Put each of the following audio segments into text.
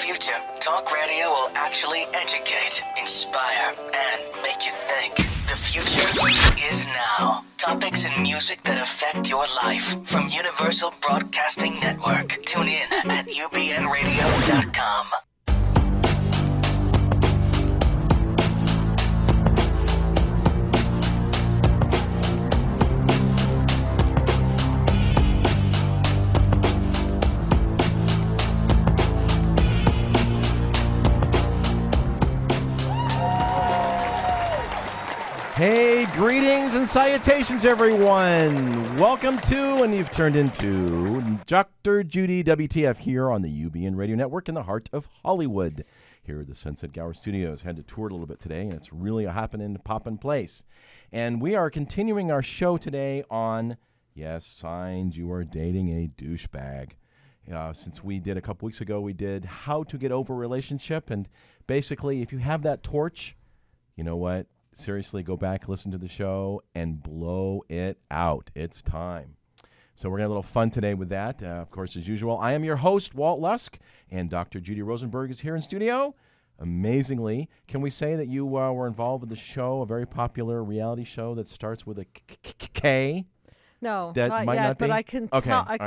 future, talk radio will actually educate, inspire, and make you think. The future is now. Topics and music that affect your life from Universal Broadcasting Network. Tune in at ubnradio.com. Hey, greetings and salutations, everyone. Welcome to, and you've turned into, Dr. Judy WTF here on the UBN Radio Network in the heart of Hollywood. Here at the Sunset Gower Studios. Had to tour it a little bit today, and it's really a happening, poppin' place. And we are continuing our show today on, yes, signs you are dating a douchebag. Since we did a couple weeks ago, we did how to get over a relationship. And basically, if you have that torch, you know what? Seriously, go back, listen to the show, and blow it out. It's time. So we're going to have a little fun today with that. Of course, as usual, I am your host, Walt Lusk, and Dr. Judy Rosenberg is here in studio. Amazingly, can we say that you were involved with the show, a very popular reality show that starts with a K? No, that not might yet, not be? but I can Okay, tell. all right.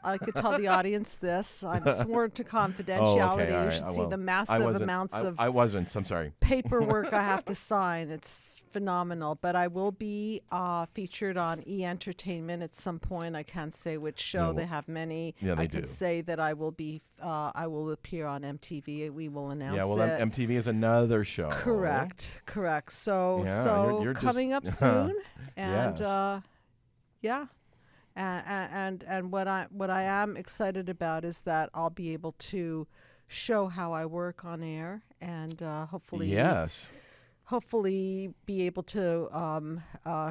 I could tell the audience this. I'm sworn to confidentiality. all You right, should I see will. the I massive wasn't- amounts of I wasn't. I'm sorry. paperwork I have to sign. It's phenomenal. But I will be featured on E! Entertainment at some point. I can't say which show. Yeah, they have many. yeah, they I can do. say that I will be. I will appear on MTV. We will announce Yeah, well, it. MTV is another show. Correct. So Yeah, you're just- coming up soon, and Yes. yeah. And what I am excited about is that I'll be able to show how I work on air, and hopefully be able to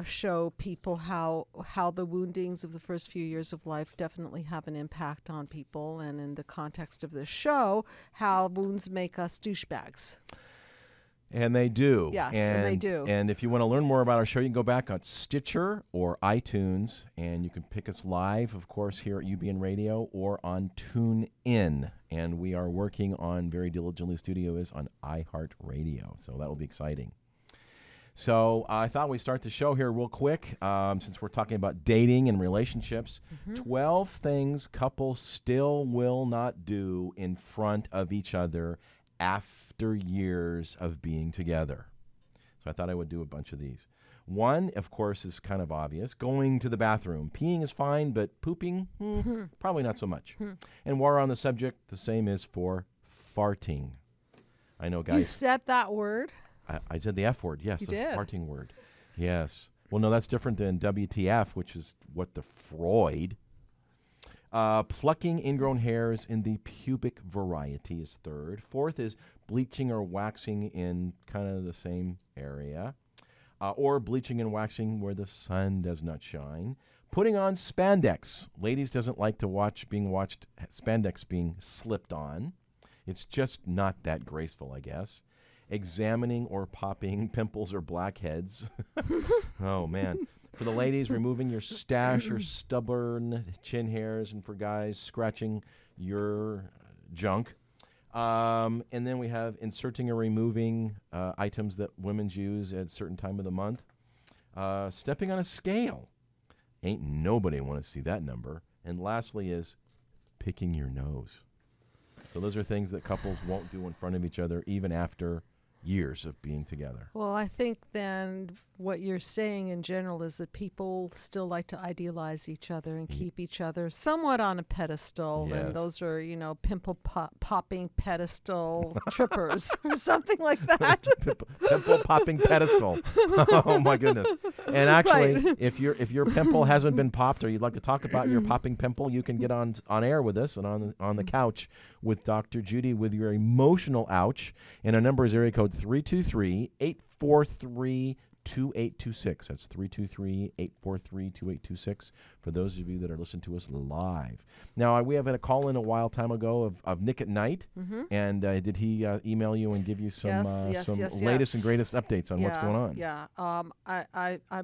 show people how the woundings of the first few years of life definitely have an impact on people, and in the context of this show, how wounds make us douchebags. And they do. Yes, and they do. And if you want to learn more about our show, you can go back on Stitcher or iTunes, and you can pick us live, of course, here at UBN Radio or on TuneIn. And we are working on, very diligently, the studio is on iHeartRadio, so that will be exciting. So I thought we'd start the show here real quick, since we're talking about dating and relationships. 12 things couples still will not do in front of each other after years of being together. So I thought I would do a bunch of these. One, of course, is kind of obvious. Going to the bathroom. Peeing is fine, but pooping, probably not so much. And while we're on the subject, the same is for farting. I know, guys. You said that word? I said the F word, yes, You the did. farting word. Yes. Well, no, that's different than WTF, which is what the Freud. Plucking ingrown hairs in the pubic variety is third. Fourth is bleaching or waxing in kind of the same area. Or bleaching and waxing where the sun does not shine. Putting on spandex. Ladies doesn't like to watch spandex being slipped on. It's just not that graceful, I guess. Examining or popping pimples or blackheads. Oh, man. For the ladies, removing your stash or stubborn chin hairs, and for guys, scratching your junk. And then we have inserting or removing items that women use at a certain time of the month. Stepping on a scale. Ain't nobody want to see that number. And lastly is picking your nose. So those are things that couples won't do in front of each other even after years of being together. Well, I think then what you're saying in general is that people still like to idealize each other and keep each other somewhat on a pedestal. Yes. And those are, pimple popping pedestal trippers or something like that. Pimple popping pedestal. Oh my goodness. And actually, Right. if your pimple hasn't been popped, or you'd like to talk about your popping pimple, you can get on air with us and on the couch with Dr. Judy with your emotional ouch. And our number is area code 323-843-2826. That's 323-843-2826 for those of you that are listening to us live. Now, we have had a call in a while time ago of Nick at Night. And did he email you and give you some Yes, latest and yes. greatest updates on what's going on? Yeah. I'm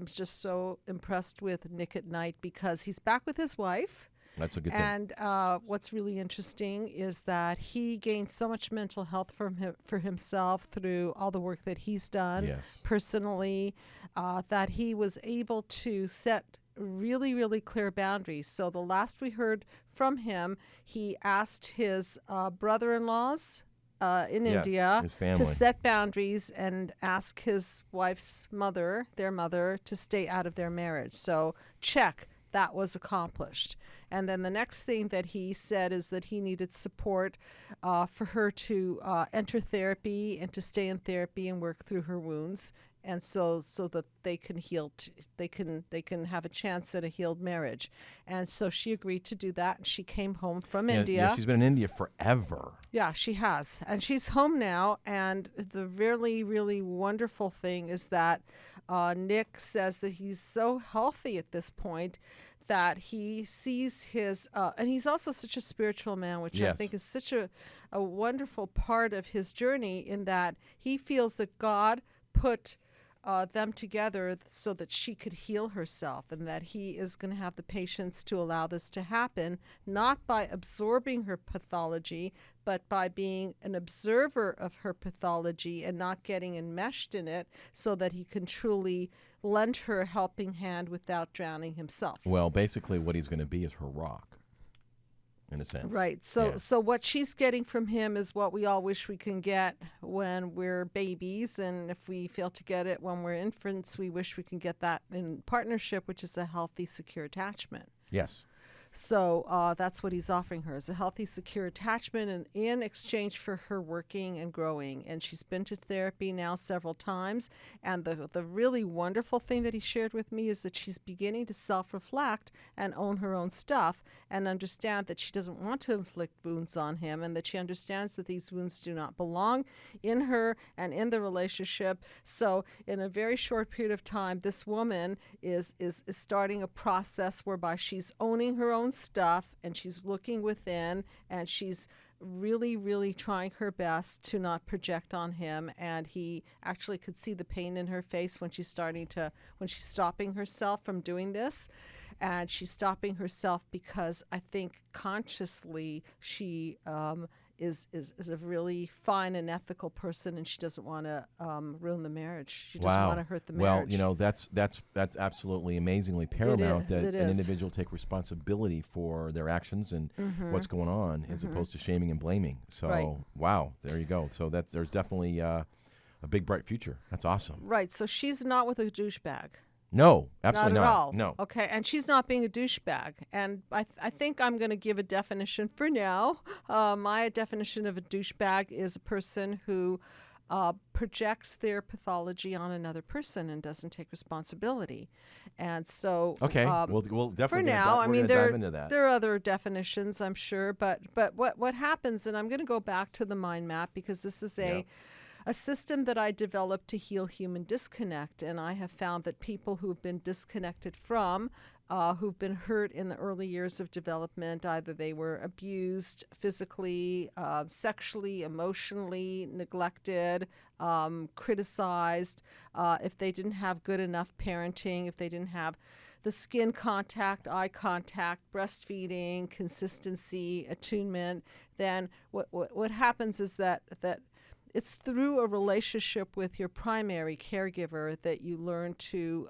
just so impressed with Nick at Night because he's back with his wife. That's a good thing. And what's really interesting is that he gained so much mental health for himself through all the work that he's done personally, that he was able to set really, really clear boundaries. So the last we heard from him, he asked his brother-in-laws in India to set boundaries and ask his wife's mother, their mother, to stay out of their marriage. So check, that was accomplished. And then the next thing that he said is that he needed support for her to enter therapy and to stay in therapy and work through her wounds. And so that they can heal, they can have a chance at a healed marriage. And so she agreed to do that. And she came home from India. Yeah, she's been in India forever. Yeah, she has. And she's home now. And the really, really wonderful thing is that Nick says that he's so healthy at this point that he sees his, and he's also such a spiritual man, which I think is such a wonderful part of his journey, in that he feels that God put them together so that she could heal herself, and that he is going to have the patience to allow this to happen, not by absorbing her pathology, but by being an observer of her pathology and not getting enmeshed in it, so that he can truly lend her a helping hand without drowning himself. Well, basically what he's going to be is her rock, in a sense. Right. So what she's getting from him is what we all wish we can get when we're babies, and if we fail to get it when we're infants, we wish we can get that in partnership, which is a healthy, secure attachment. Yes. So that's what he's offering her, is a healthy, secure attachment, and in exchange for her working and growing. And she's been to therapy now several times. And the really wonderful thing that he shared with me is that she's beginning to self-reflect and own her own stuff and understand that she doesn't want to inflict wounds on him, and that she understands that these wounds do not belong in her and in the relationship. So in a very short period of time, this woman is starting a process whereby she's owning her own stuff, and she's looking within, and she's really, really trying her best to not project on him. And he actually could see the pain in her face when she's stopping herself from doing this. And she's stopping herself because I think consciously she is a really fine and ethical person, and she doesn't want to ruin the marriage. She doesn't want to hurt the marriage. Well, that's absolutely amazingly paramount that an individual take responsibility for their actions and what's going on, as opposed to shaming and blaming. So, wow, there you go. So there's definitely a big, bright future. That's awesome. Right. So she's not with a douchebag. No, absolutely not. At all. No. Okay, and she's not being a douchebag. And I think I'm going to give a definition for now. My definition of a douchebag is a person who projects their pathology on another person and doesn't take responsibility. And so, okay, we'll definitely for now. I mean, dive into that. There are other definitions, I'm sure, but what happens, and I'm going to go back to the mind map, because this is a system that I developed to heal human disconnect. And I have found that people who've been disconnected from, who've been hurt in the early years of development, either they were abused physically, sexually, emotionally, neglected, criticized, if they didn't have good enough parenting, if they didn't have the skin contact, eye contact, breastfeeding, consistency, attunement, then what happens is that it's through a relationship with your primary caregiver that you learn to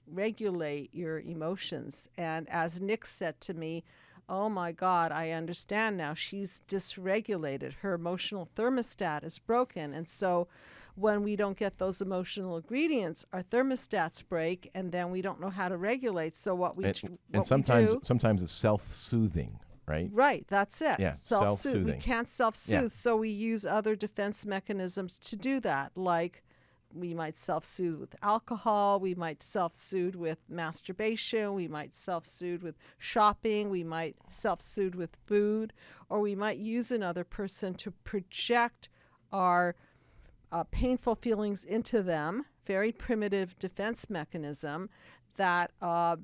regulate your emotions. And as Nick said to me, oh my God, I understand now. She's dysregulated. Her emotional thermostat is broken. And so when we don't get those emotional ingredients, our thermostats break, and then we don't know how to regulate. So sometimes it's self-soothing. Right, that's it. Yeah, self-soothe. We can't self-soothe, so we use other defense mechanisms to do that. Like we might self-soothe with alcohol, we might self-soothe with masturbation, we might soothe with shopping, we might self-soothe with food, or we might use another person to project our painful feelings into them. Very primitive defense mechanism that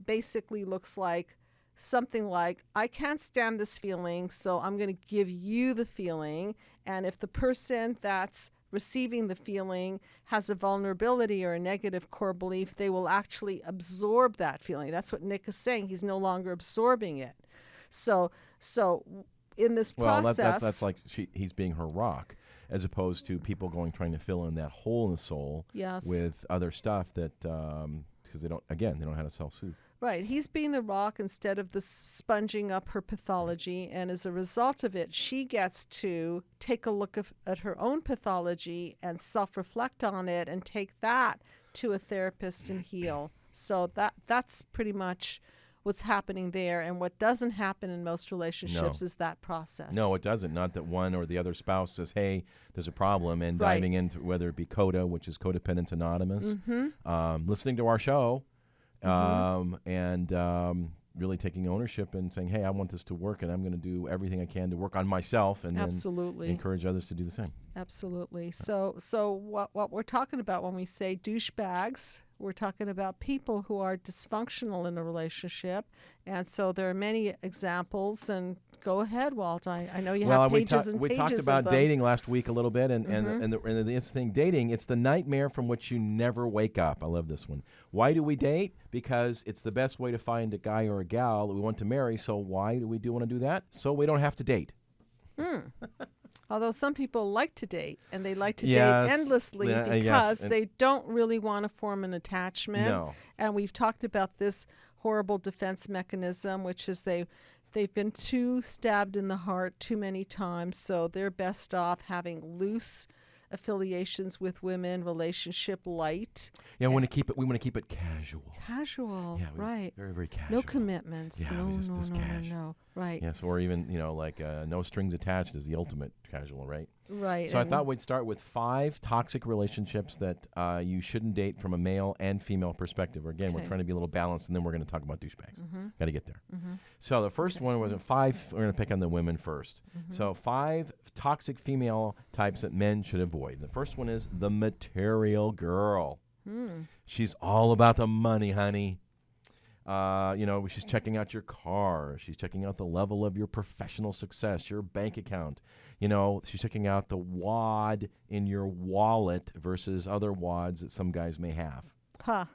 basically looks like something like, I can't stand this feeling, so I'm going to give you the feeling. And if the person that's receiving the feeling has a vulnerability or a negative core belief, they will actually absorb that feeling. That's what Nick is saying. He's no longer absorbing it. So in this Well, process, that's like he's being her rock, as opposed to people trying to fill in that hole in the soul Yes. with other stuff that because they don't know how to self-soothe. right, he's being the rock instead of the sponging up her pathology, and as a result of it, she gets to take a look at her own pathology and self-reflect on it and take that to a therapist and heal. So that's pretty much what's happening there, and what doesn't happen in most relationships is that process. No, it doesn't. Not that one or the other spouse says, hey, there's a problem, and Right. diving into whether it be CODA, which is Codependence Anonymous, listening to our show, and really taking ownership and saying, hey, I want this to work, and I'm going to do everything I can to work on myself, and Absolutely. then encourage others to do the same. Absolutely. So what we're talking about when we say douchebags, we're talking about people who are dysfunctional in a relationship. And so there are many examples. And go ahead, Walt. I know you have pages and we pages talked of about them. dating last week a little bit, and the interesting thing, dating, it's the nightmare from which you never wake up. I love this one. Why do we date? Because it's the best way to find a guy or a gal that we want to marry. So why do we want to do that? So we don't have to date. Although some people like to date, and they like to Yes. date endlessly Yeah, because yes. And- they don't really want to form an attachment. No. And we've talked about this horrible defense mechanism, which is they've been too stabbed in the heart too many times, so they're best off having loose affiliations with women, relationship light. Yeah, we want to keep it casual. Casual, Yeah, right. Very, very casual. No commitments. Yeah, no, just this cash. no. Right. Yes, or even, like no strings attached is the ultimate casual, right? Right. So I thought we'd start with 5 toxic relationships that you shouldn't date from a male and female perspective. Again, we're Okay. trying to be a little balanced, and then we're going to talk about douchebags. Got to get there. So the first one was 5. We're going to pick on the women first. So 5 toxic female types that men should avoid. The first one is the material girl. She's all about the money, honey. She's checking out your car. She's checking out the level of your professional success, your bank account. She's checking out the wad in your wallet versus other wads that some guys may have. Huh.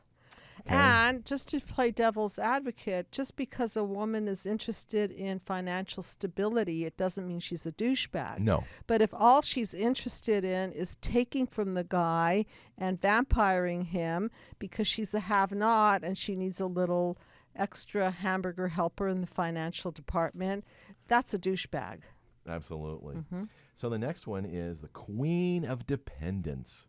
Okay. And just to play devil's advocate, just because a woman is interested in financial stability, it doesn't mean she's a douchebag. No. But if all she's interested in is taking from the guy and vampiring him because she's a have-not and she needs a little extra hamburger helper in the financial department, that's a douchebag. Absolutely. So the next one is the queen of dependence.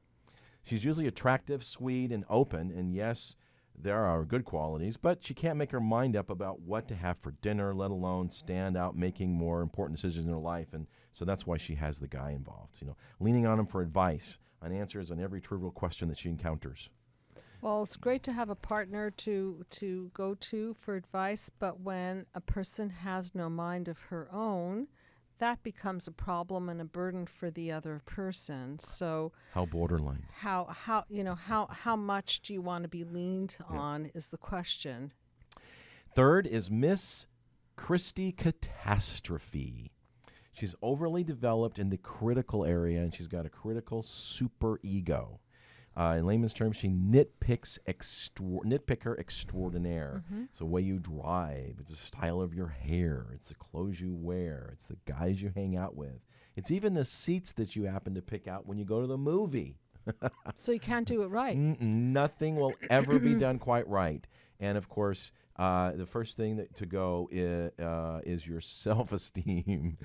She's usually attractive, sweet, and open, and yes, there are good qualities, but she can't make her mind up about what to have for dinner, let alone stand out making more important decisions in her life. And so that's why she has the guy involved, leaning on him for advice, on answers on every trivial question that she encounters. Well, it's great to have a partner to go to for advice, but when a person has no mind of her own, that becomes a problem and a burden for the other person. So How borderline. how much do you want to be leaned on is the question. Third is Miss Christy Catastrophe. She's overly developed in the critical area, and she's got a critical super ego. In layman's terms, she nitpicker extraordinaire. It's the way you drive. It's the style of your hair. It's the clothes you wear. It's the guys you hang out with. It's even the seats that you happen to pick out when you go to the movie. So you can't do it right. Nothing will ever be done quite right. And, of course, the first thing to go is your self-esteem.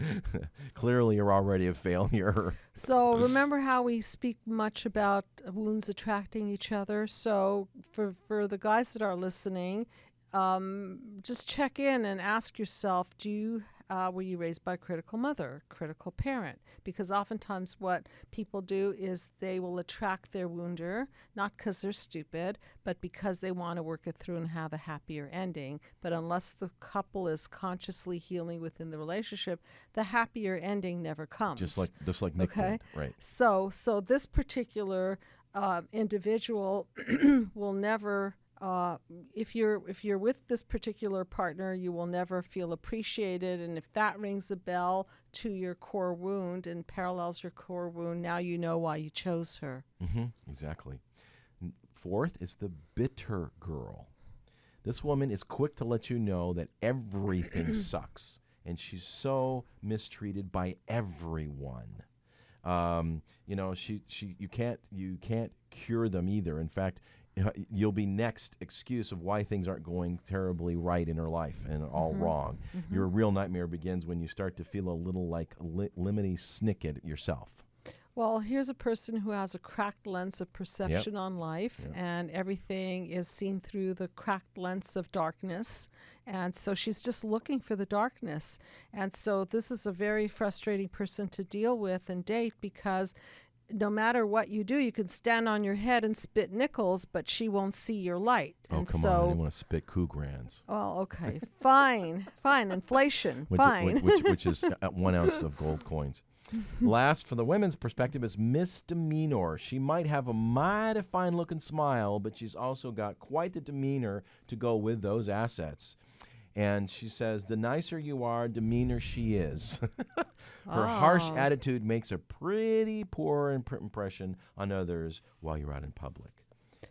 Clearly, you're already a failure. So remember how we speak much about wounds attracting each other? So for the guys that are listening, just check in and ask yourself, were you raised by a critical mother, critical parent? Because oftentimes what people do is they will attract their wounder, not because they're stupid, but because they want to work it through and have a happier ending. But unless the couple is consciously healing within the relationship, the happier ending never comes. Just like Nick did, right? So this particular individual will never. If you're with this particular partner, you will never feel appreciated, and if that rings a bell to your core wound and parallels your core wound, now you know why you chose her. Exactly. Fourth is the bitter girl. This woman is quick to let you know that everything sucks, and she's so mistreated by everyone. You can't cure them either. In fact, you'll be next excuse of why things aren't going terribly right in her life and all wrong. Your real nightmare begins when you start to feel a little like lemony snicket yourself. Well, here's a person who has a cracked lens of perception on life, and everything is seen through the cracked lens of darkness. And so she's just looking for the darkness. And so this is a very frustrating person to deal with and date, because no matter what you do, you can stand on your head and spit nickels, but she won't see your light. Oh, and come so, on. I want to spit Cougarans. Oh, okay. Fine. Inflation. Fine. Which is 1 ounce of gold coins. Last, for the women's perspective, is misdemeanor. She might have a mighty fine-looking smile, but she's also got quite the demeanor to go with those assets. And she says, the nicer you are, demeanor she is. Her harsh attitude makes a pretty poor impression on others while you're out in public.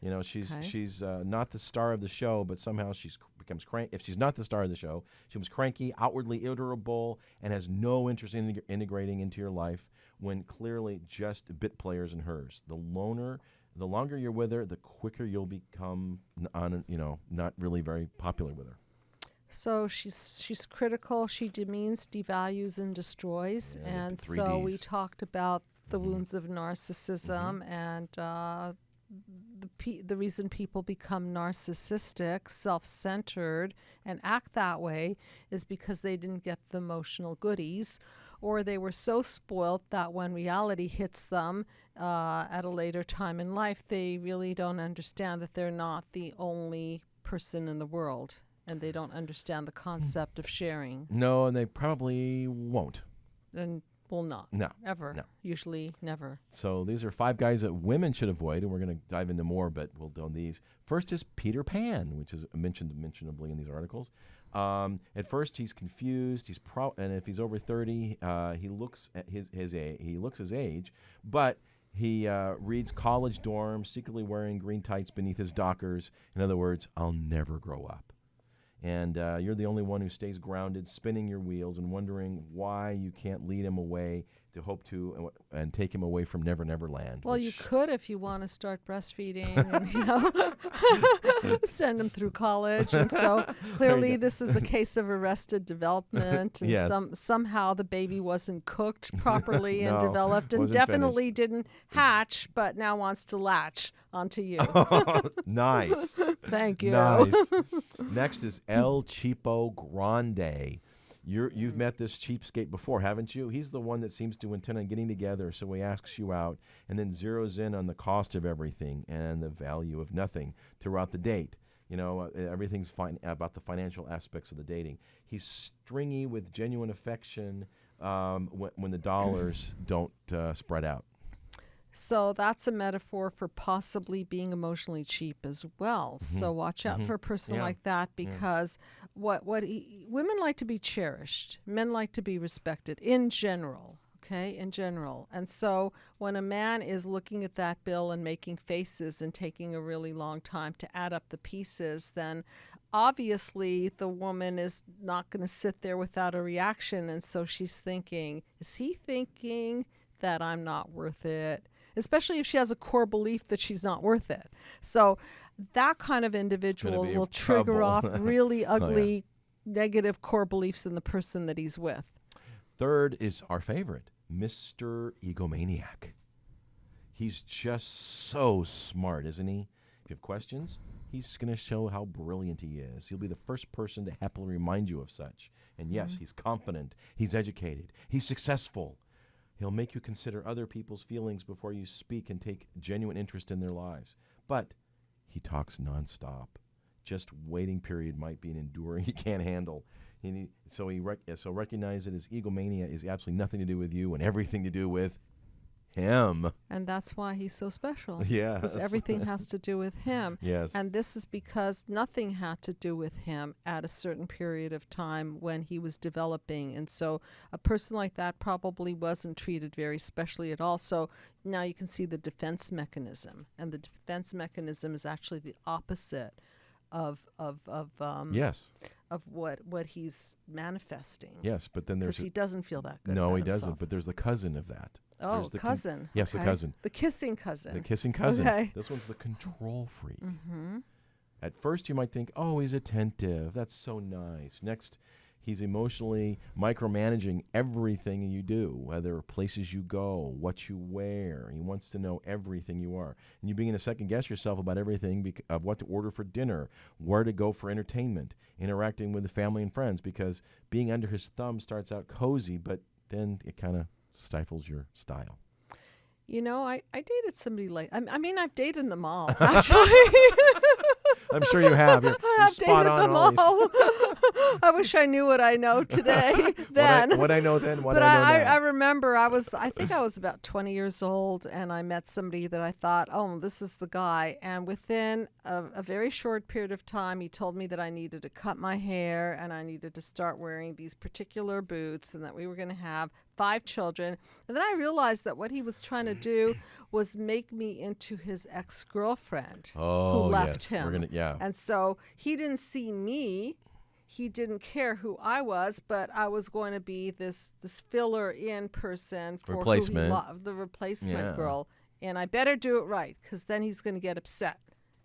You know, she's not the star of the show, but somehow she becomes cranky. If she's not the star of the show, she becomes cranky, outwardly irritable, and has no interest in integrating into your life when clearly just bit players in hers. The longer you're with her, the quicker you'll become, not really very popular with her. So she's critical. She demeans, devalues, and destroys. Yeah, and the 3 so Ds. we talked about the wounds of narcissism and the reason people become narcissistic, self-centered, and act that way is because they didn't get the emotional goodies, or they were so spoiled that when reality hits them at a later time in life, they really don't understand that they're not the only person in the world, and they don't understand the concept of sharing. No, and they probably won't. And will not. No. Ever. No. Usually never. So these are 5 guys that women should avoid, and we're going to dive into more, but we'll do these. First is Peter Pan, which is mentionably in these articles. At first, he's confused. And if he's over 30, he looks at his age, but he reads college dorms, secretly wearing green tights beneath his Dockers. In other words, I'll never grow up. And you're the only one who stays grounded, spinning your wheels and wondering why you can't lead him away to hope to and take him away from Never Never Land. Well, you could if you want to start breastfeeding and, send him through college. And so clearly this is a case of arrested development. And Yes. somehow the baby wasn't cooked properly and No, developed and wasn't definitely didn't hatch, but now wants to latch onto you. Nice. Thank you. Nice. Next is El Cheapo Grande. You've met this cheapskate before, haven't you? He's the one that seems to intend on getting together, so he asks you out and then zeroes in on the cost of everything and the value of nothing throughout the date. You know, everything's fine about the financial aspects of the dating. He's stringy with genuine affection when the dollars don't spread out. So that's a metaphor for possibly being emotionally cheap as well. So watch out for a person like that, because women like to be cherished, men like to be respected in general. Okay, in general. And so when a man is looking at that bill and making faces and taking a really long time to add up the pieces, then obviously the woman is not going to sit there without a reaction. And so she's thinking, is he thinking that I'm not worth it? Especially if she has a core belief that she's not worth it. So that kind of individual will trigger off really ugly, negative core beliefs in the person that he's with. Third is our favorite, Mr. Egomaniac. He's just so smart, isn't he? If you have questions, he's going to show how brilliant he is. He'll be the first person to happily remind you of such. And yes, he's confident, he's educated, he's successful. He'll make you consider other people's feelings before you speak and take genuine interest in their lives. But he talks nonstop. Just waiting period might be an enduring he can't handle. So recognize that his egomania is absolutely nothing to do with you and everything to do with him. And that's why he's so special. Yes. Because everything has to do with him. Yes. And this is because nothing had to do with him at a certain period of time when he was developing. And so a person like that probably wasn't treated very specially at all. So now you can see the defense mechanism. And the defense mechanism is actually the opposite Yes. of what he's manifesting. Yes, but then there's because he doesn't feel that good. no, about he doesn't. himself. But there's the cousin of that. Oh, There's the cousin. yes, the Okay. cousin. The kissing cousin. The kissing cousin. Okay. This one's the control freak. Mm-hmm. At first, you might think, oh, he's attentive. That's so nice. Next, he's emotionally micromanaging everything you do, whether places you go, what you wear. He wants to know everything you are. And you begin to second guess yourself about everything of what to order for dinner, where to go for entertainment, interacting with the family and friends, because being under his thumb starts out cozy, but then it kind of stifles your style. You know, I dated somebody like, I mean, I've dated them all, actually. I'm sure you have. You're I've spot dated on them all these- all. I wish I knew what I know today. Then. What I know then, what But I know now. I remember I think I was about 20 years old, and I met somebody that I thought, oh, this is the guy. And within a very short period of time, he told me that I needed to cut my hair and I needed to start wearing these particular boots, and that we were going to have 5 children. And then I realized that what he was trying to do was make me into his ex-girlfriend who left him. And so he didn't see me. He didn't care who I was, but I was going to be this filler-in person for Replacement. the replacement girl. And I better do it right, because then he's going to get upset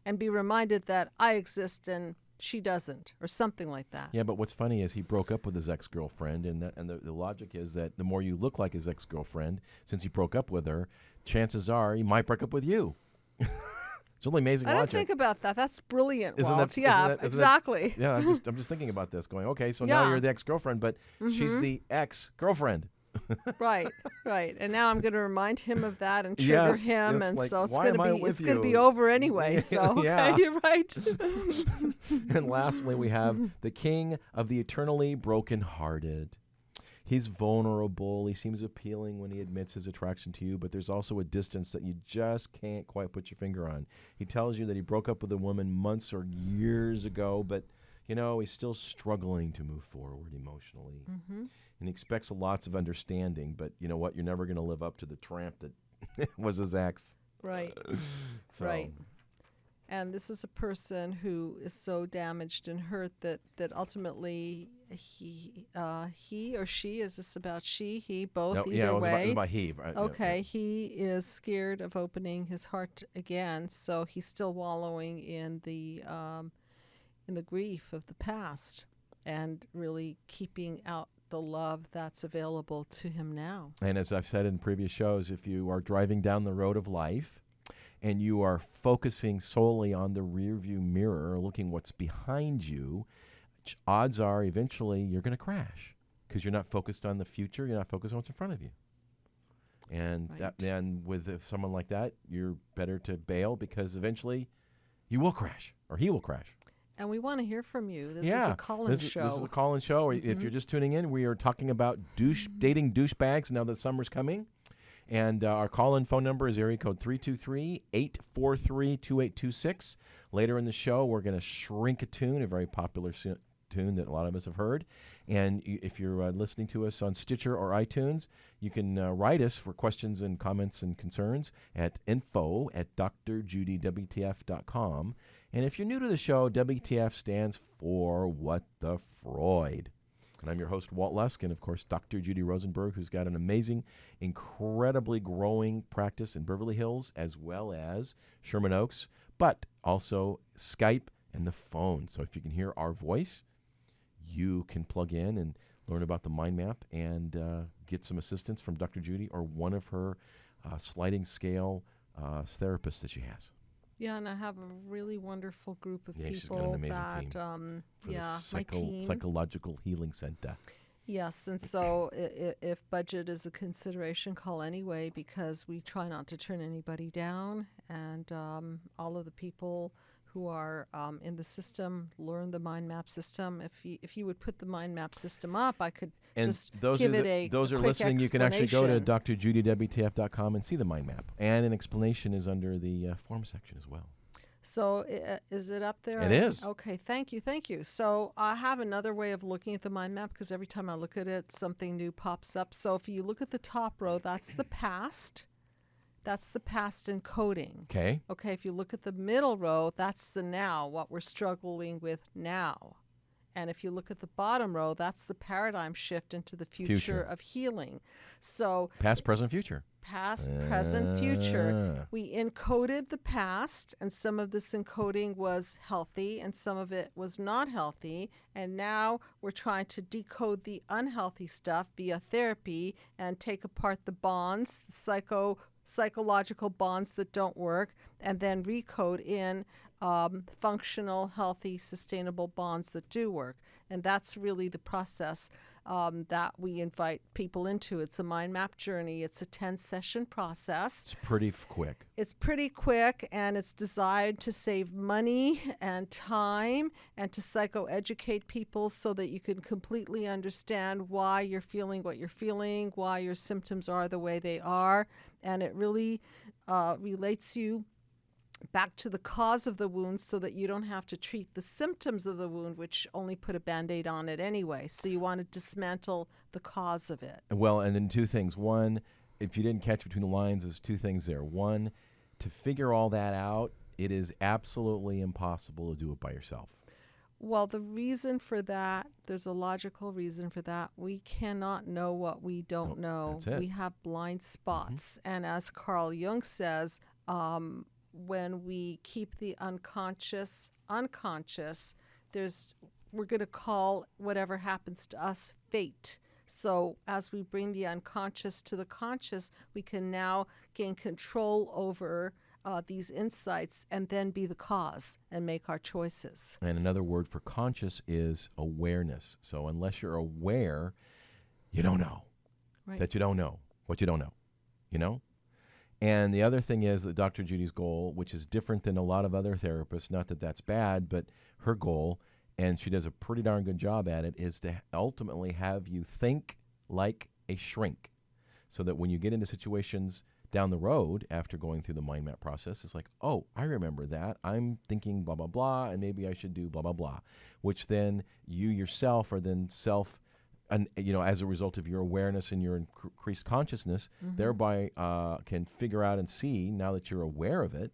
and be reminded that I exist and she doesn't, or something like that. Yeah, but what's funny is he broke up with his ex-girlfriend, and the logic is that the more you look like his ex-girlfriend, since he broke up with her, chances are he might break up with you. It's only amazing I logic. didn't think about that. That's brilliant, Isn't Walt. that- Yeah, isn't that- exactly. Yeah, I'm just thinking about this, going, okay, so now Yeah. you're the ex-girlfriend, but she's the ex-girlfriend. Right. And now I'm going to remind him of that and trigger Yes, him, it's and like, so it's why going am I to be with it's going to be you? over anyway. So okay, Yeah. you're right. And lastly, we have the king of the eternally brokenhearted. He's vulnerable. He seems appealing when he admits his attraction to you, but there's also a distance that you just can't quite put your finger on. He tells you that he broke up with a woman months or years ago, but, he's still struggling to move forward emotionally. Mm-hmm. And he expects lots of understanding, but you know what? You're never going to live up to the tramp that was his ex. Right. So, Right. And this is a person who is so damaged and hurt that ultimately he or she, is this about she, he, both, No, either yeah, it was way? about he. Right? Yeah, Okay, yeah. he is scared of opening his heart again, so he's still wallowing in the grief of the past and really keeping out the love that's available to him now. And as I've said in previous shows, if you are driving down the road of life and you are focusing solely on the rearview mirror, looking what's behind you, odds are eventually you're going to crash because you're not focused on the future. You're not focused on what's in front of you. And Right. then with someone like that, you're better to bail because you will crash or he will crash. And we want to hear from you. This is a call-in show. This is a call-in show. If you're just tuning in, we are talking about dating douchebags now that summer's coming. And our call-in phone number is area code 323-843-2826. Later in the show, we're going to shrink a tune, a very popular tune that a lot of us have heard. And if you're listening to us on Stitcher or iTunes, you can write us for questions and comments and concerns at info@drjudywtf.com. And if you're new to the show, WTF stands for What the Freud. And I'm your host, Walt Lusk, and of course, Dr. Judy Rosenberg, who's got an amazing, incredibly growing practice in Beverly Hills as well as Sherman Oaks, but also Skype and the phone. So if you can hear our voice, you can plug in and learn about the mind map and get some assistance from Dr. Judy or one of her sliding scale therapists that she has. Yeah, and I have a really wonderful group of She's got people an amazing that, team for yeah, the my team. Psychological Healing Center. Yes, and so if budget is a consideration, call anyway, because we try not to turn anybody down, and all of the people who are in the system learn the mind map system. If you would put the mind map system up, I could just give it a those are quick listening. You can actually go to explanation. drjudywtf.com and see the mind map, and an explanation is under the form section as well. So is it up there? It is. Okay, thank you. So I have another way of looking at the mind map because every time I look at it, something new pops up. So if you look at the top row, that's the past. That's the past encoding. Okay. Okay, if you look at the middle row, that's the now, what we're struggling with now. And if you look at the bottom row, that's the paradigm shift into the future of healing. So Past, present, future. Past, present, future. We encoded the past, and some of this encoding was healthy and some of it was not healthy. And now we're trying to decode the unhealthy stuff via therapy and take apart the bonds, the psychological bonds that don't work, and then recode in functional, healthy, sustainable bonds that do work. And that's really the process that we invite people into. It's a mind map journey. It's a 10-session process. It's pretty quick. It's pretty quick, and it's designed to save money and time and to psychoeducate people so that you can completely understand why you're feeling what you're feeling, why your symptoms are the way they are. And it really relates you back to the cause of the wound so that you don't have to treat the symptoms of the wound, which only put a Band-Aid on it anyway. So you want to dismantle the cause of it. Well, and then two things. One, if you didn't catch between the lines, there's two things there. One, to figure all that out, it is absolutely impossible to do it by yourself. Well, the reason for that, there's a logical reason for that. We cannot know what we don't know. That's it. We have blind spots. And as Carl Jung says, when we keep the unconscious, we're going to call whatever happens to us fate. So as we bring the unconscious to the conscious, we can now gain control over these insights and then be the cause and make our choices. And another word for conscious is awareness. So unless you're aware, you don't know that you don't know what you don't know, you know? And the other thing is that Dr. Judy's goal, which is different than a lot of other therapists, not that that's bad, but her goal, and she does a pretty darn good job at it, is to ultimately have you think like a shrink. So that when you get into situations down the road after going through the mind map process, it's like, oh, I remember that. I'm thinking blah, blah, blah, and maybe I should do blah, blah, blah, which then you yourself are then and as a result of your awareness and your increased consciousness, thereby can figure out and see, now that you're aware of it,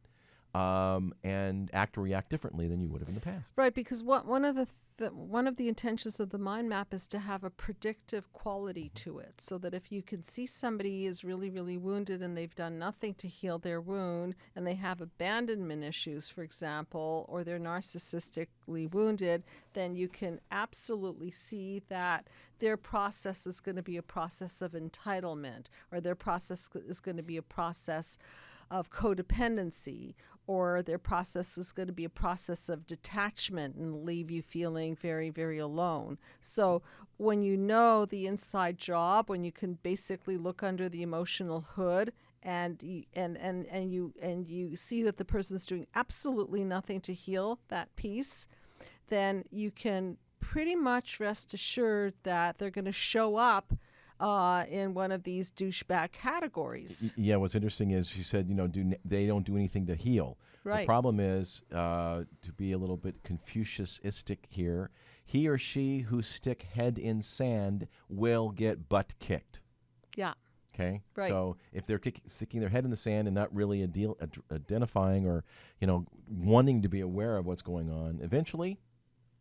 and act or react differently than you would have in the past. Right, because one of the intentions of the mind map is to have a predictive quality to it, so that if you can see somebody is really, really wounded and they've done nothing to heal their wound, and they have abandonment issues, for example, or they're narcissistically wounded, then you can absolutely see that their process is going to be a process of entitlement, or their process is going to be a process of codependency, or their process is going to be a process of detachment and leave you feeling very, very alone. So when you know the inside job, when you can basically look under the emotional hood and you see that the person's doing absolutely nothing to heal that piece, then you can pretty much rest assured that they're going to show up in one of these douchebag categories. Yeah, what's interesting is she said, they don't do anything to heal. Right. The problem is, to be a little bit Confucianistic here, he or she who stick head in sand will get butt kicked. Yeah. Okay? Right. So if they're sticking their head in the sand and not really identifying or, wanting to be aware of what's going on, eventually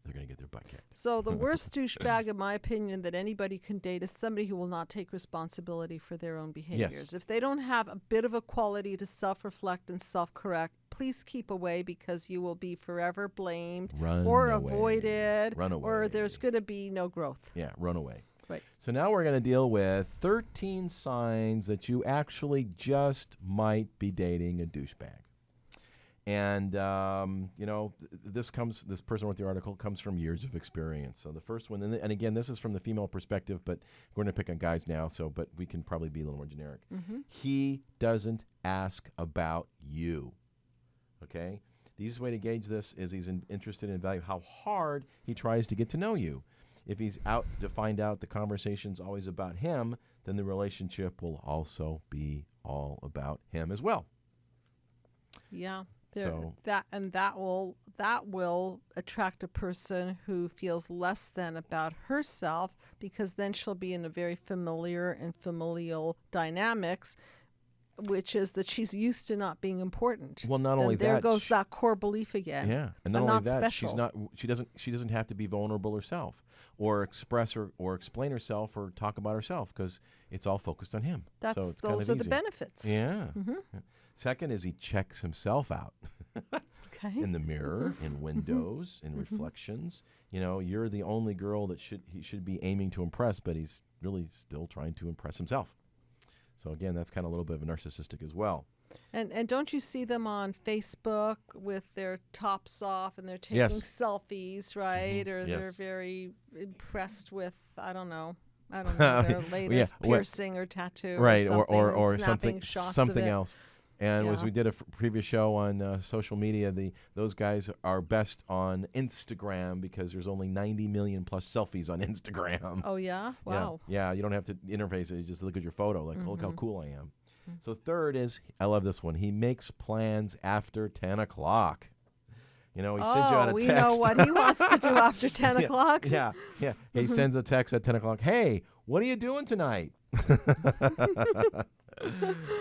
they're going to get their butt kicked. So the worst douchebag, in my opinion, that anybody can date is somebody who will not take responsibility for their own behaviors. Yes. If they don't have a bit of a quality to self-reflect and self-correct, please keep away, because you will be forever blamed or avoided, or there's going to be no growth. Yeah, run away. Right. So now we're going to deal with 13 signs that you actually just might be dating a douchebag. And, this person wrote the article, comes from years of experience. So the first one, and again, this is from the female perspective, but we're going to pick on guys now, but we can probably be a little more generic. Mm-hmm. He doesn't ask about you. Okay? The easiest way to gauge this is he's interested in value, how hard he tries to get to know you. If he's out to find out the conversation's always about him, then the relationship will also be all about him as well. Yeah. That will attract a person who feels less than about herself, because then she'll be in a very familiar and familial dynamics, which is that she's used to not being important. Well, not only and there that, goes that core belief again. Yeah, and not I'm only not that, special. she doesn't have to be vulnerable herself, or express or explain herself, or talk about herself, because it's all focused on him. So it's kind Those of are the easy. benefits. Yeah. Second is he checks himself out. Okay. In the mirror, in windows, in reflections. You know, you're the only girl that he should be aiming to impress, but he's really still trying to impress himself. So again, that's kind of a little bit of a narcissistic as well. And don't you see them on Facebook with their tops off and they're taking Yes. selfies, right? Or they're Yes. very impressed with, I don't know, their latest piercing or tattoo, right? or something shots of it. else. And as Yeah. we did a previous show on social media, those guys are best on Instagram because there's only 90 million plus selfies on Instagram. Oh yeah, wow. Yeah, you don't have to interface it. You just look at your photo, like, oh, look how cool I am. So third is, I love this one. He makes plans after 10 o'clock. You know, he sends you out a we text. know what he wants to do after 10 o'clock. Yeah. He sends a text at 10 o'clock. Hey, what are you doing tonight?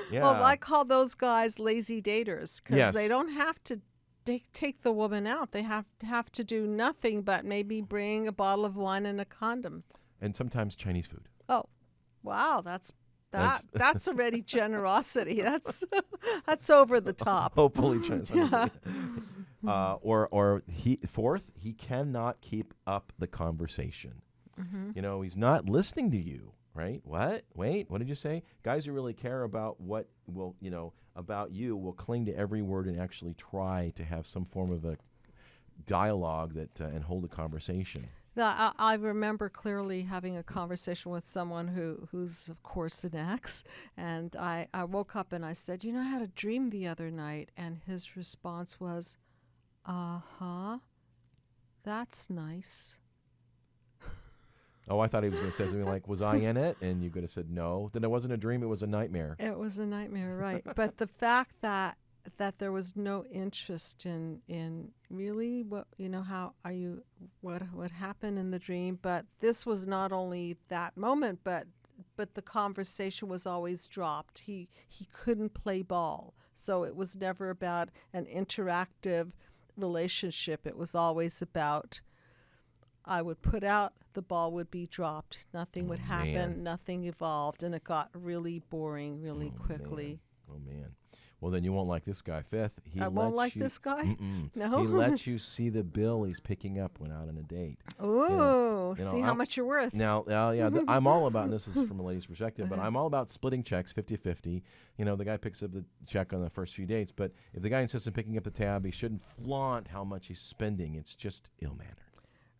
Yeah. Well, I call those guys lazy daters because Yes. they don't have to take the woman out. They have to do nothing but maybe bring a bottle of wine and a condom. And sometimes Chinese food. Oh, wow, that's already generosity. That's over the top. Hopefully Chinese food. Fourth, he cannot keep up the conversation. You know, he's not listening to you. Right? What? Wait, what did you say? Guys who really care about about you will cling to every word and actually try to have some form of a dialogue and hold a conversation. I remember clearly having a conversation with someone who's, of course, an ex, and I woke up and I said, I had a dream the other night, and his response was, uh-huh, that's nice. Oh, I thought he was going to say something like, was I in it? And you could have said no. Then it wasn't a dream, it was a nightmare. It was a nightmare, right. But the fact that there was no interest in really what happened in the dream, but this was not only that moment, but the conversation was always dropped. He couldn't play ball. So it was never about an interactive relationship. It was always about, I would put out, the ball would be dropped. Nothing would happen. Man. Nothing evolved. And it got really boring really quickly. Man. Oh, man. Well, then you won't like this guy. Fifth, I won't like this guy? No? He lets you see the bill he's picking up when out on a date. Ooh, see how much you're worth. Now, I'm all about, and this is from a lady's perspective, but I'm all about splitting checks 50-50. The guy picks up the check on the first few dates, but if the guy insists on picking up the tab, he shouldn't flaunt how much he's spending. It's just ill-mannered.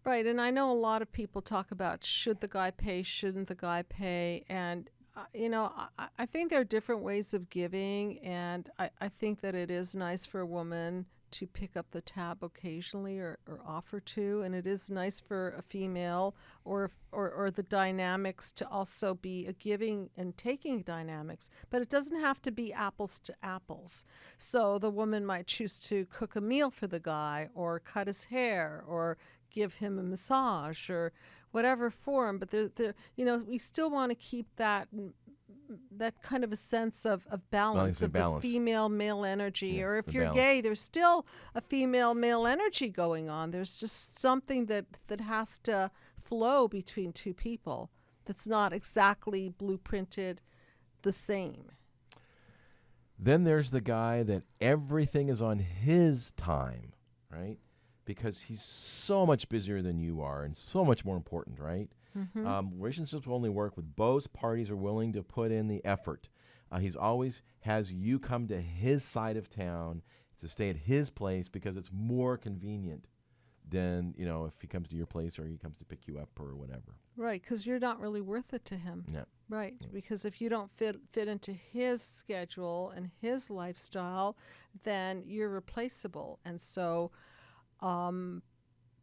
Right, and I know a lot of people talk about should the guy pay, shouldn't the guy pay, and I think there are different ways of giving, and I think that it is nice for a woman to pick up the tab occasionally or offer to, and it is nice for a female or the dynamics to also be a giving and taking dynamics, but it doesn't have to be apples to apples. So the woman might choose to cook a meal for the guy or cut his hair or give him a massage or whatever form, but we still want to keep that kind of a sense of balance, the female male energy, or if you're gay, there's still a female male energy going on. There's just something that has to flow between two people that's not exactly blueprinted the same. Then there's the guy that everything is on his time, right? Because he's so much busier than you are and so much more important, right? Relationships will only work with both parties are willing to put in the effort. He's always has you come to his side of town to stay at his place because it's more convenient than, if he comes to your place or he comes to pick you up or whatever. Right, because you're not really worth it to him. No. Right, because if you don't fit into his schedule and his lifestyle, then you're replaceable. And so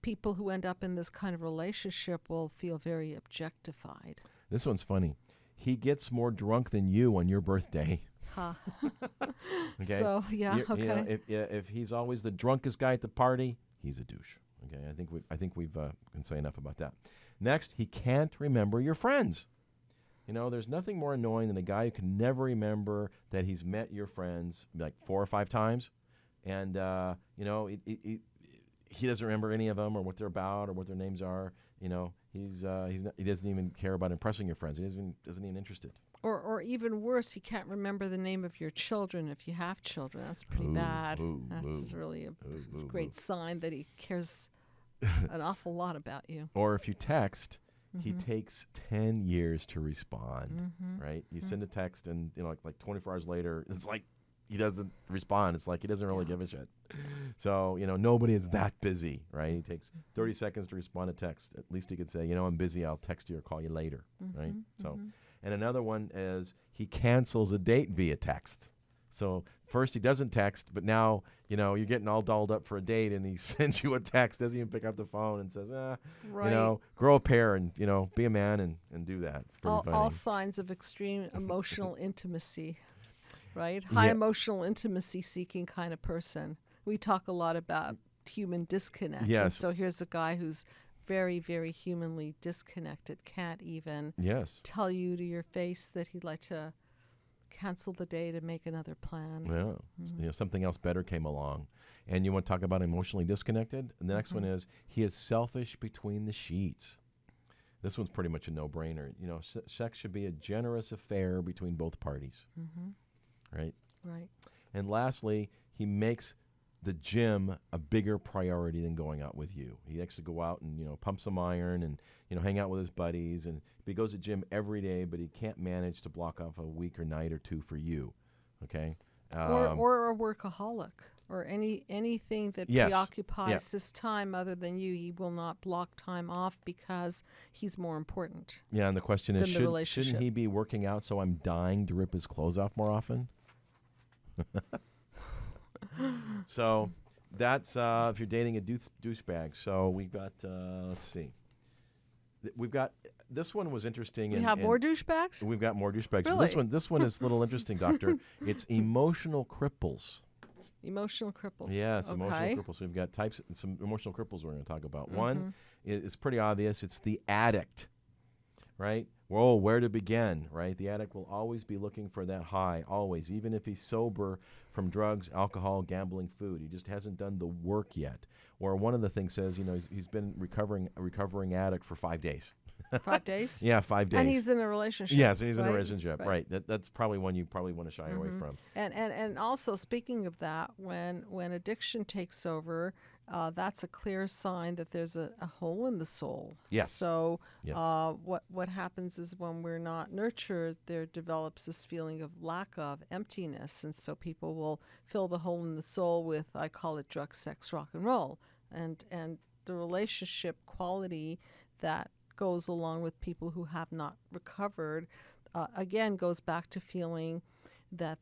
people who end up in this kind of relationship will feel very objectified. This one's funny. He gets more drunk than you on your birthday. Huh. Okay. So, yeah, okay. If he's always the drunkest guy at the party, he's a douche. Okay, I think we've can say enough about that. Next, he can't remember your friends. You know, there's nothing more annoying than a guy who can never remember that he's met your friends like 4 or 5 times, and you know, he doesn't remember any of them or what they're about or what their names are. You know, he doesn't even care about impressing your friends. He doesn't even interested. Or even worse, he can't remember the name of your children if you have children. That's pretty bad. That's really a great sign that he cares an awful lot about you. Or if you text, he takes 10 years to respond, right? You send a text and, you know, like 24 hours later, it's like he doesn't respond. It's like he doesn't really give a shit. So, you know, nobody is that busy, right? He takes 30 seconds to respond to text. At least he could say, you know, I'm busy. I'll text you or call you later, right? So, and another one is he cancels a date via text. So first he doesn't text, but now, you know, you're getting all dolled up for a date and he sends you a text, doesn't even pick up the phone and says, Right. you know, grow a pair and, you know, be a man and do that. It's pretty funny. All signs of extreme emotional intimacy, right? High emotional intimacy seeking kind of person. We talk a lot about human disconnect. Yes. And so here's a guy who's very, very humanly disconnected, can't even tell you to your face that he'd like to cancel the date and make another plan. Yeah. You know, something else better came along. And you want to talk about emotionally disconnected? And the next one is he is selfish between the sheets. This one's pretty much a no-brainer. You know, sex should be a generous affair between both parties. Right? Right. And lastly, he makes the gym a bigger priority than going out with you. He likes to go out and, you know, pump some iron and, you know, hang out with his buddies. And he goes to the gym every day, but he can't manage to block off a week or night or two for you. Okay? Or a workaholic or anything that preoccupies his time other than you. He will not block time off because he's more important. Yeah, and the question is, shouldn't he be working out so I'm dying to rip his clothes off more often? So that's if you're dating a douchebag. So we've got, let's see. We've got, this one was interesting. We have more douchebags? We've got more douchebags. Really? This one is a little interesting, Doctor. It's emotional cripples. Emotional cripples. Yes, okay. emotional cripples. So we've got some emotional cripples we're going to talk about. One is pretty obvious. It's the addict, right? Whoa, where to begin, right? The addict will always be looking for that high, always, even if he's sober from drugs, alcohol, gambling, food. He just hasn't done the work yet. Or one of the things says, you know, he's been a recovering addict for 5 days. 5 days? Yeah, 5 days. And he's in a relationship. Yes, and he's in a relationship, right. That's probably one you probably want to shy away from. And also, speaking of that, when addiction takes over, that's a clear sign that there's a hole in the soul. Yes. So what happens is when we're not nurtured, there develops this feeling of lack of emptiness. And so people will fill the hole in the soul with, I call it drug, sex, rock and roll. And the relationship quality that goes along with people who have not recovered, again, goes back to feeling that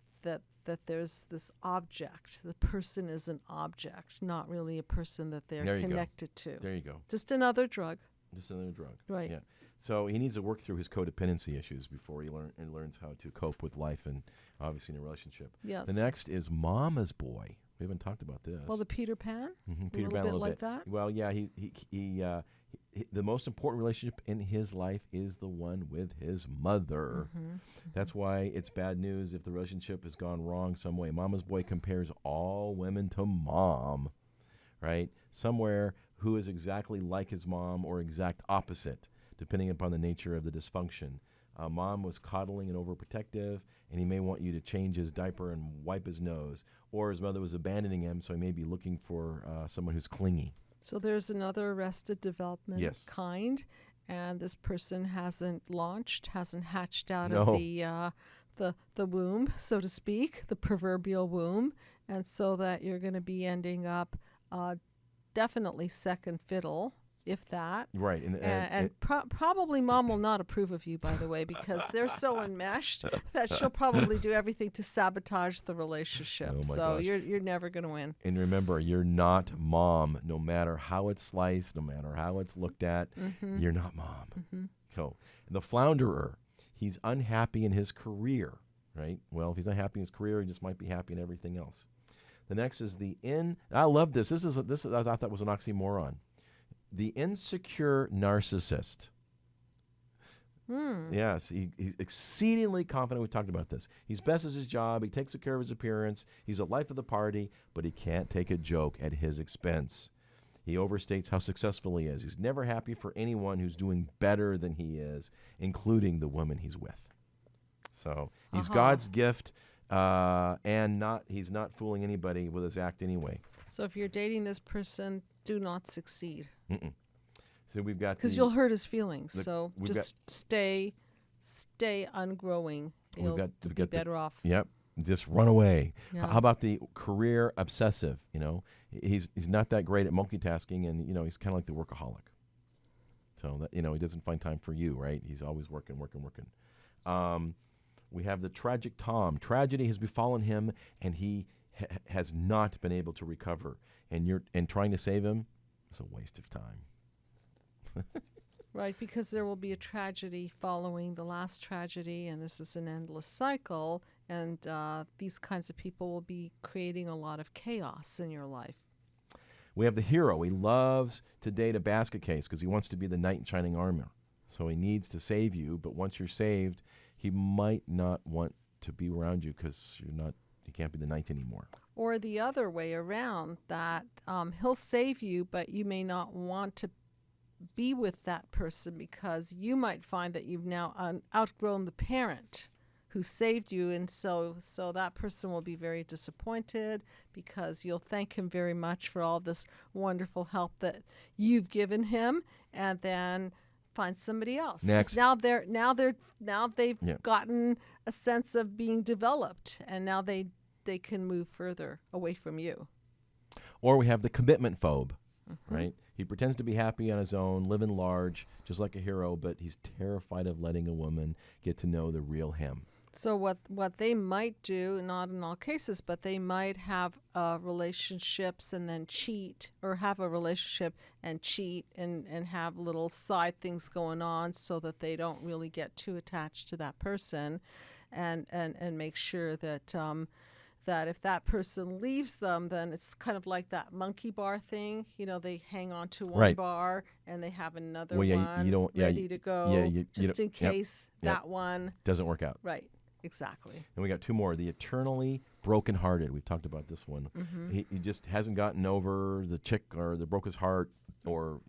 there's this object. The person is an object, not really a person that they're connected to. There you go. Just another drug. Just another drug. Right. Yeah. So he needs to work through his codependency issues before he learns how to cope with life and obviously in a relationship. Yes. The next is Mama's Boy. We haven't talked about this. Well, the Peter Pan. Peter Pan, a little bit that. Well, yeah. He the most important relationship in his life is the one with his mother. That's why it's bad news if the relationship has gone wrong some way. Mama's Boy compares all women to mom, right? Somewhere who is exactly like his mom or exact opposite, depending upon the nature of the dysfunction. Mom was coddling and overprotective, and he may want you to change his diaper and wipe his nose. Or his mother was abandoning him, so he may be looking for someone who's clingy. So there's another arrested development kind, and this person hasn't hatched out of the womb, so to speak, the proverbial womb, and so that you're going to be ending up definitely second fiddle, if that. Right. And probably mom will not approve of you, by the way, because they're so enmeshed that she'll probably do everything to sabotage the relationship. So you're never going to win. And remember, you're not mom, no matter how it's sliced, no matter how it's looked at. You're not mom. Cool. The flounderer, he's unhappy in his career, right? Well, if he's unhappy in his career, he just might be happy in everything else. The next is I love this. This I thought that was an oxymoron. The insecure narcissist. Yes, he's exceedingly confident. We've talked about this. He's best at his job. He takes care of his appearance. He's the life of the party, but he can't take a joke at his expense. He overstates how successful he is. He's never happy for anyone who's doing better than he is, including the woman he's with. So he's God's gift, and he's not fooling anybody with his act anyway. So if you're dating this person, do not succeed. So we've got because you'll hurt his feelings. So just stay ungrowing. You'll be better off. Yep. Just run away. Yeah. How about the career obsessive? He's not that great at multitasking, and he's kind of like the workaholic. So that he doesn't find time for you, right? He's always working. We have the tragic Tom. Tragedy has befallen him, and he has not been able to recover. And trying to save him is a waste of time. Right, because there will be a tragedy following the last tragedy, and this is an endless cycle, and these kinds of people will be creating a lot of chaos in your life. We have the hero. He loves to date a basket case because he wants to be the knight in shining armor. So he needs to save you, but once you're saved, he might not want to be around you because you can't be the knight anymore. Or the other way around, that he'll save you, but you may not want to be with that person because you might find that you've now outgrown the parent who saved you, and so that person will be very disappointed because you'll thank him very much for all this wonderful help that you've given him, and then find somebody else. Next. Now they've gotten a sense of being developed, and now they can move further away from you. Or we have the commitment phobe, right? He pretends to be happy on his own, living large, just like a hero, but he's terrified of letting a woman get to know the real him. So what they might do, not in all cases, but they might have relationships and then cheat, or have a relationship and cheat and have little side things going on so that they don't really get too attached to that person, and make sure that that if that person leaves them, then it's kind of like that monkey bar thing. They hang on to one bar and they have another one ready to go just in case that one doesn't work out. Right, exactly. And we got two more. The eternally brokenhearted. We've talked about this one. He just hasn't gotten over the chick or that broke his heart, or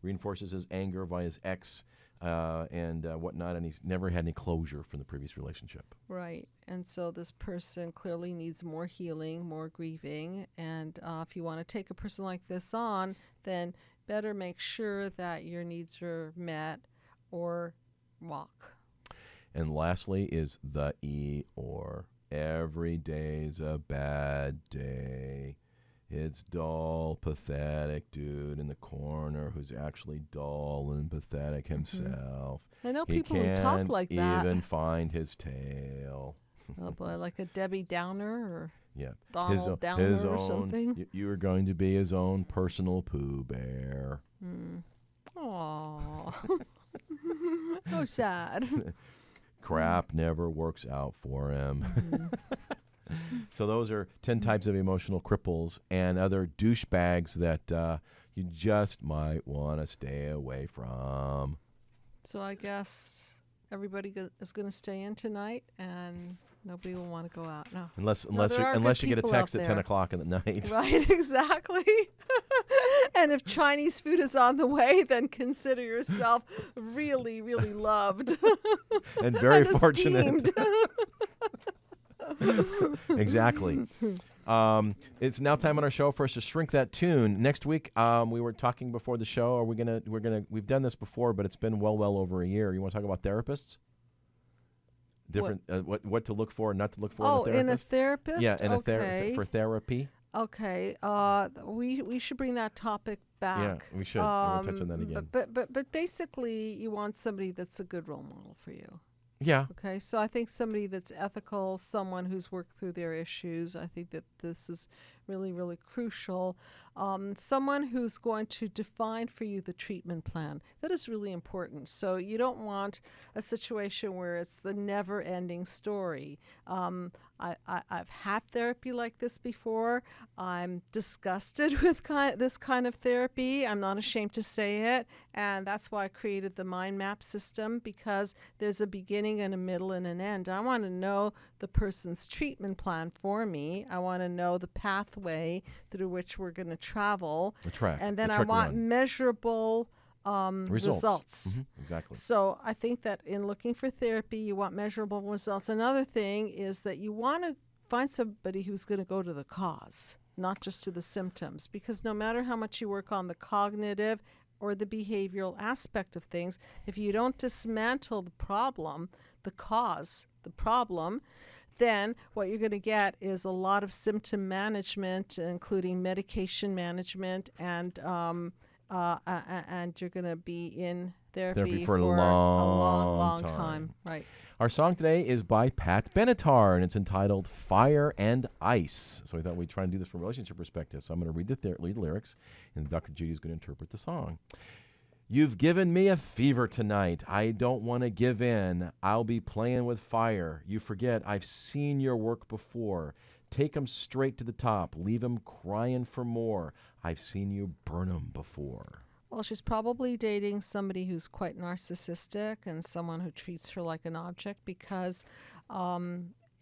reinforces his anger by his ex and whatnot, and he's never had any closure from the previous relationship. Right. And so this person clearly needs more healing, more grieving. And if you want to take a person like this on, then better make sure that your needs are met or walk. And lastly is the Eeyore. Every day's a bad day. It's dull, pathetic dude in the corner who's actually dull and pathetic himself. I know people who talk like that. Can't even find his tail. Oh boy, like a Debbie Downer or Donald Downer or something. You are going to be his own personal Pooh Bear. Aww. So sad. Crap never works out for him. So those are 10 types of emotional cripples and other douchebags that you just might want to stay away from. So I guess everybody is going to stay in tonight, and nobody will want to go out. No. Unless you get a text at 10 o'clock in the night. Right, exactly. And if Chinese food is on the way, then consider yourself really, really loved. And very and fortunate. Exactly. It's now time on our show for us to shrink that tune. Next week, we were talking before the show. We've done this before, but it's been well over a year. You want to talk about therapists? Different, what to look for and not to look for in a therapist? In a therapist? Yeah, for therapy. Okay. We should bring that topic back. Yeah, we should. We'll touch on that again. But basically, you want somebody that's a good role model for you. Yeah. Okay, so I think somebody that's ethical, someone who's worked through their issues. I think that this is really, really crucial. Someone who's going to define for you the treatment plan. That is really important. So you don't want a situation where it's the never-ending story. I've had therapy like this before. I'm disgusted with this kind of therapy. I'm not ashamed to say it. And that's why I created the mind map system, because there's a beginning and a middle and an end. I want to know the person's treatment plan for me. I want to know the pathway through which we're going to travel. The track. And then the I track want we're on. measurable results. Exactly. So I think that in looking for therapy, you want measurable results. Another thing is that you want to find somebody who's going to go to the cause, not just to the symptoms, because no matter how much you work on the cognitive or the behavioral aspect of things, if you don't dismantle the problem, the cause, the problem, then what you're going to get is a lot of symptom management, including medication management, and you're going to be in therapy for a long time. Right. Our song today is by Pat Benatar, and it's entitled Fire and Ice. So we thought we'd try and do this from a relationship perspective. So I'm going to read the lyrics, and Dr. Judy is going to interpret the song. You've given me a fever tonight. I don't want to give in. I'll be playing with fire. You forget I've seen your work before. Take 'em straight to the top. Leave 'em crying for more. I've seen you burn 'em before. Well, she's probably dating somebody who's quite narcissistic and someone who treats her like an object, because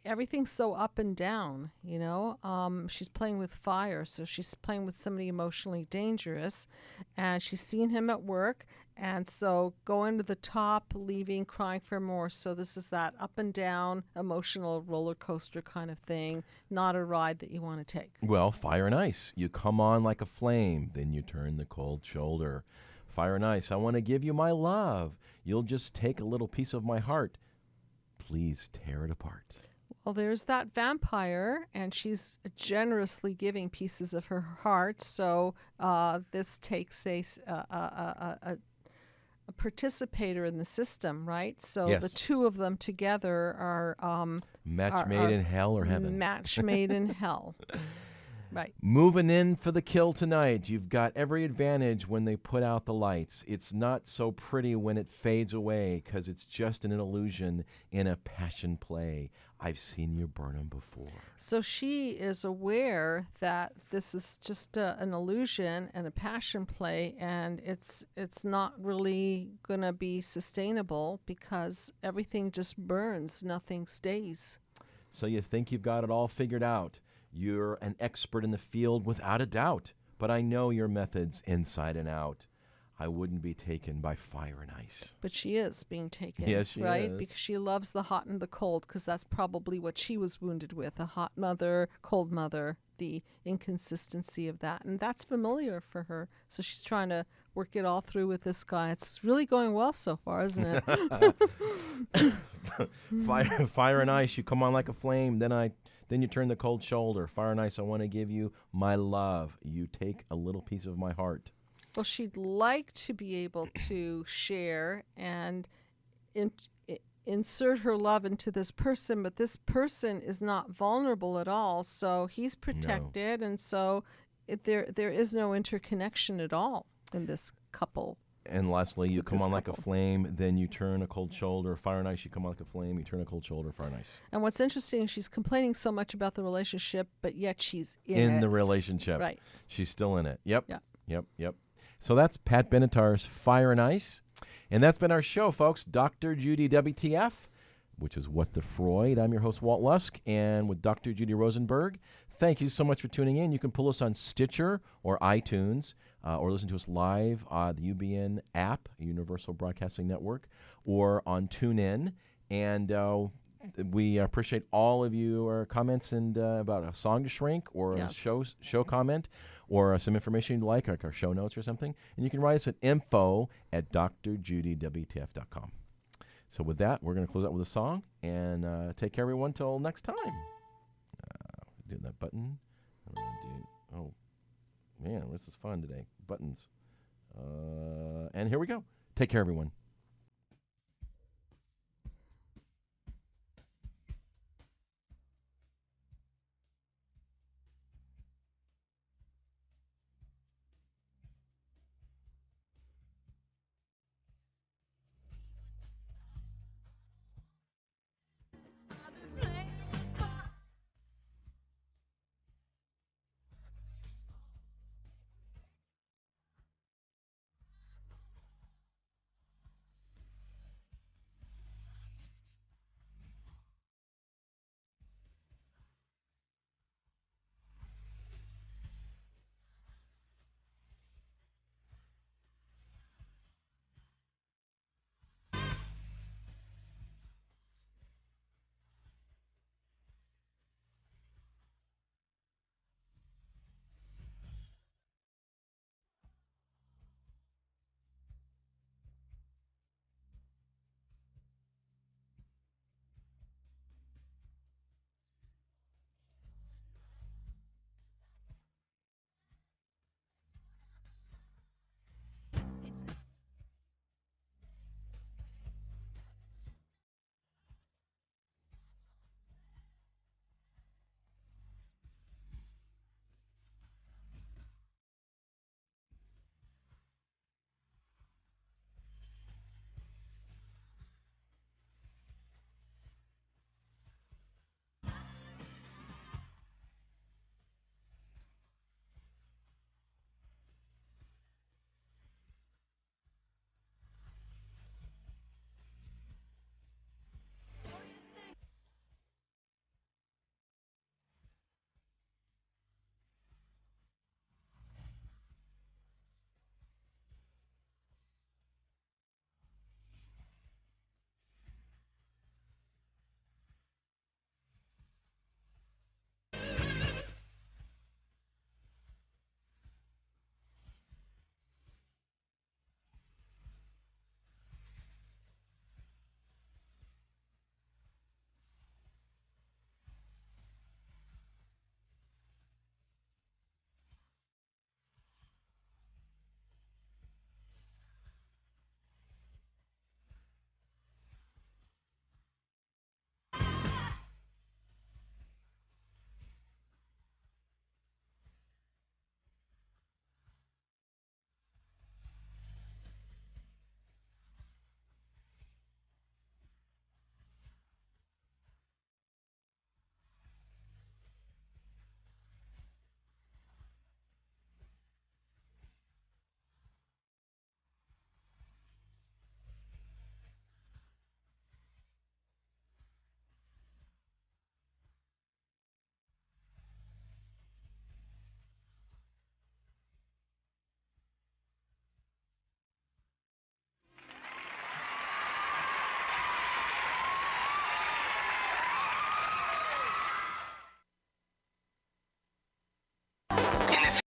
everything's so up and down, you know. She's playing with fire, so she's playing with somebody emotionally dangerous, and she's seen him at work, and so going to the top, leaving, crying for more. So this is that up and down emotional roller coaster kind of thing, not a ride that you want to take. Well, fire and ice. You come on like a flame, then you turn the cold shoulder. Fire and ice, I want to give you my love. You'll just take a little piece of my heart. Please tear it apart. Well, there's that vampire, and she's generously giving pieces of her heart. So this takes a participator in the system, right? So Yes. the two of them together are Match made in hell or heaven. Match made in hell. Right. Moving in for the kill tonight. You've got every advantage when they put out the lights. It's not so pretty when it fades away, 'cause it's just an illusion in a passion play. I've seen you burn 'em before. So she is aware that this is just an illusion and a passion play, and it's not really going to be sustainable, because everything just burns, nothing stays. So you think you've got it all figured out. You're an expert in the field without a doubt, but I know your methods inside and out. I wouldn't be taken by fire and ice. But she is being taken, Yes, she right? is. Because she loves the hot and the cold, because that's probably what she was wounded with, a hot mother, cold mother, the inconsistency of that. And that's familiar for her. So she's trying to work it all through with this guy. It's really going well so far, isn't it? Fire and ice, you come on like a flame, then you turn the cold shoulder. Fire and ice, I want to give you my love. You take a little piece of my heart. Well, she'd like to be able to share and insert her love into this person, but this person is not vulnerable at all. So he's protected, and so there is no interconnection at all in this couple. And lastly, you With come this on like a couple. flame, then you turn a cold shoulder. Fire and ice, you come on like a flame, you turn a cold shoulder. Fire and ice. And what's interesting, she's complaining so much about the relationship, but yet she's in In it. the relationship. Right. She's still in it. Yep. Yeah. Yep. So that's Pat Benatar's Fire and Ice. And that's been our show, folks. Dr. Judy WTF, which is What the Freud. I'm your host, Walt Lusk, and with Dr. Judy Rosenberg. Thank you so much for tuning in. You can pull us on Stitcher or iTunes, or listen to us live on the UBN app, Universal Broadcasting Network, or on TuneIn. And we appreciate all of your comments and about a song to shrink, or Yes. a show comment, or some information you'd like our show notes or something. And you can write us at info@drjudywtf.com. So with that, we're going to close out with a song, and take care, everyone, till next time. Do that button. Oh, man, this is fun today. Buttons. And here we go. Take care, everyone.